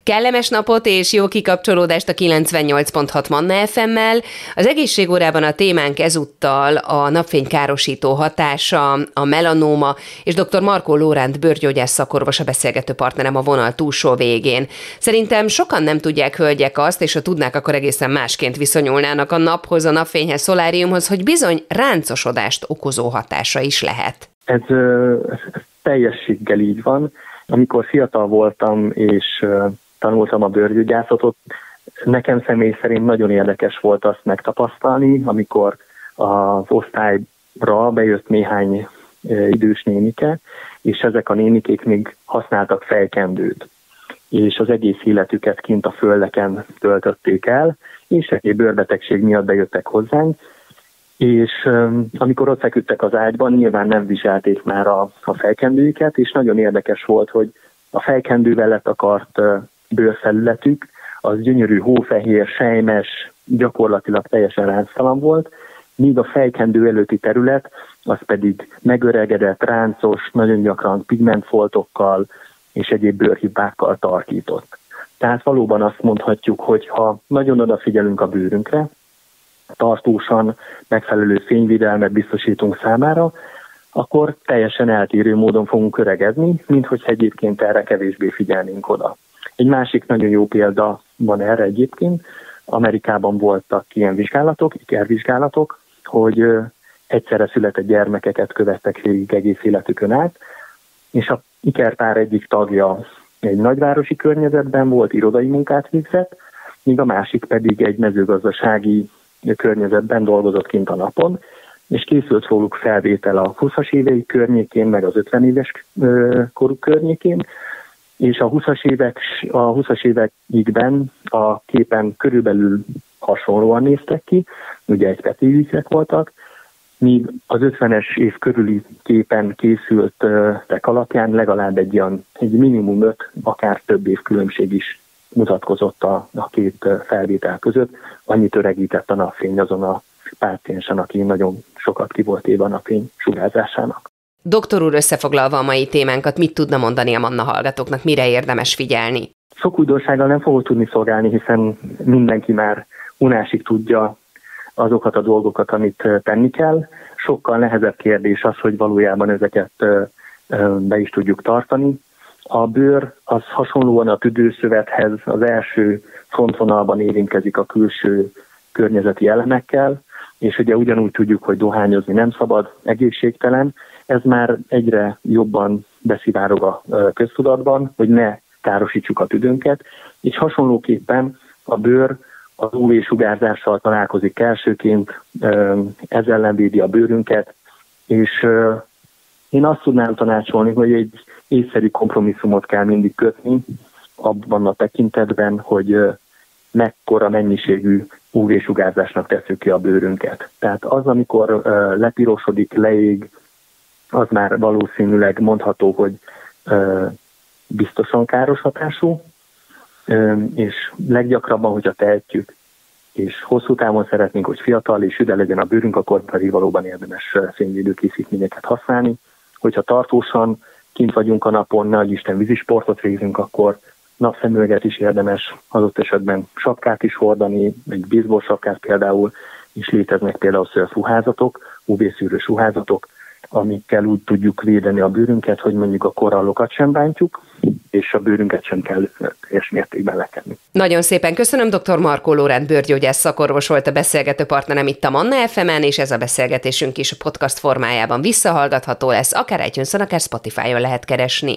Kellemes napot és jó kikapcsolódást a 98.6 Manna FM-mel. Az egészségórában a témánk ezúttal a napfénykárosító hatása, a melanóma, és dr. Markó Lóránt bőrgyógyász szakorvos a beszélgető partnerem a vonal túlsó végén. Szerintem sokan nem tudják, hölgyek, azt, és ha tudnák, akkor egészen másként viszonyulnának a naphoz, a napfényhez, szoláriumhoz, hogy bizony ráncosodást okozó hatása is lehet. Ez teljességgel így van. Amikor fiatal voltam és tanultam a bőrgyógyászatot, nekem személy szerint nagyon érdekes volt azt megtapasztalni, amikor az osztályra bejött néhány idős nénike, és ezek a nénikék még használtak fejkendőt, és az egész életüket kint a földeken töltötték el, és egyéb bőrbetegség miatt bejöttek hozzánk, és amikor ott feküdtek az ágyban, nyilván nem viselték már a fejkendőiket, és nagyon érdekes volt, hogy a fejkendővel letakart bőrfelületük, az gyönyörű, hófehér, selymes, gyakorlatilag teljesen ránctalan volt, míg a fejkendő előtti terület, az pedig megöregedett, ráncos, nagyon gyakran pigmentfoltokkal és egyéb bőrhibákkal tarkított. Tehát valóban azt mondhatjuk, hogy ha nagyon odafigyelünk a bőrünkre, tartósan megfelelő fényvédelmet biztosítunk számára, akkor teljesen eltérő módon fogunk öregedni, mint hogyha egyébként erre kevésbé figyelnénk oda. Egy másik nagyon jó példa van erre egyébként. Amerikában voltak ilyen vizsgálatok, ikervizsgálatok, hogy egyszerre született gyermekeket követtek végig egész életükön át, és a ikerpár egyik tagja egy nagyvárosi környezetben volt, irodai munkát végzett, míg a másik pedig egy mezőgazdasági környezetben dolgozott kint a napon, és készült róluk felvétel a 20-as évei környékén, meg az 50 éves koruk környékén, és a 20-as években a képen körülbelül hasonlóan néztek ki, ugye egy petéjűek voltak, míg az 50-es év körüli képen készültek alapján legalább egy minimum 5, akár több év különbség is mutatkozott a két felvétel között. Annyit öregített a napfény azon a páciensen, aki nagyon sokat ki volt éve a napfény sugárzásának. Doktor úr, összefoglalva a mai témánkat, mit tudna mondani a Manna hallgatóknak, mire érdemes figyelni? Sok újdonsággal nem fogok tudni szolgálni, hiszen mindenki már unásig tudja azokat a dolgokat, amit tenni kell. Sokkal nehezebb kérdés az, hogy valójában ezeket be is tudjuk tartani. A bőr az hasonlóan a tüdőszövethez az első frontvonalban érintkezik a külső környezeti elemekkel, és ugye ugyanúgy tudjuk, hogy dohányozni nem szabad, egészségtelen. Ez már egyre jobban beszivárog a köztudatban, hogy ne károsítsuk a tüdőnket, és hasonlóképpen a bőr az UV-sugárzással találkozik elsőként, ez ellen védi a bőrünket, és én azt tudnám tanácsolni, hogy egy észszerű kompromisszumot kell mindig kötni abban a tekintetben, hogy mekkora mennyiségű UV-sugárzásnak tesszük ki a bőrünket. Tehát az, amikor lepirosodik, leég, az már valószínűleg mondható, hogy biztosan káros hatású, és leggyakrabban, hogyha tehetjük, és hosszú távon szeretnénk, hogy fiatal és üde legyen a bőrünk, akkor pedig valóban érdemes fényvédő készítményeket használni. Hogyha tartósan kint vagyunk a napon, nehogy Isten vízisportot végzünk, akkor napszemüveget is érdemes, adott esetben sapkát is hordani, egy baseball sapkát például, és léteznek például szörfruházatok, UV-szűrős ruházatok, amikkel úgy tudjuk védeni a bőrünket, hogy mondjuk a korallokat sem bántjuk, és a bőrünket sem kell teljes mértékben lekenni. Nagyon szépen köszönöm, dr. Markó Lóránt bőrgyógyász szakorvos volt a beszélgető partnerem itt a Manna FM-en, és ez a beszélgetésünk is a podcast formájában visszahallgatható lesz, akár iTunes-on, akár Spotify-on lehet keresni.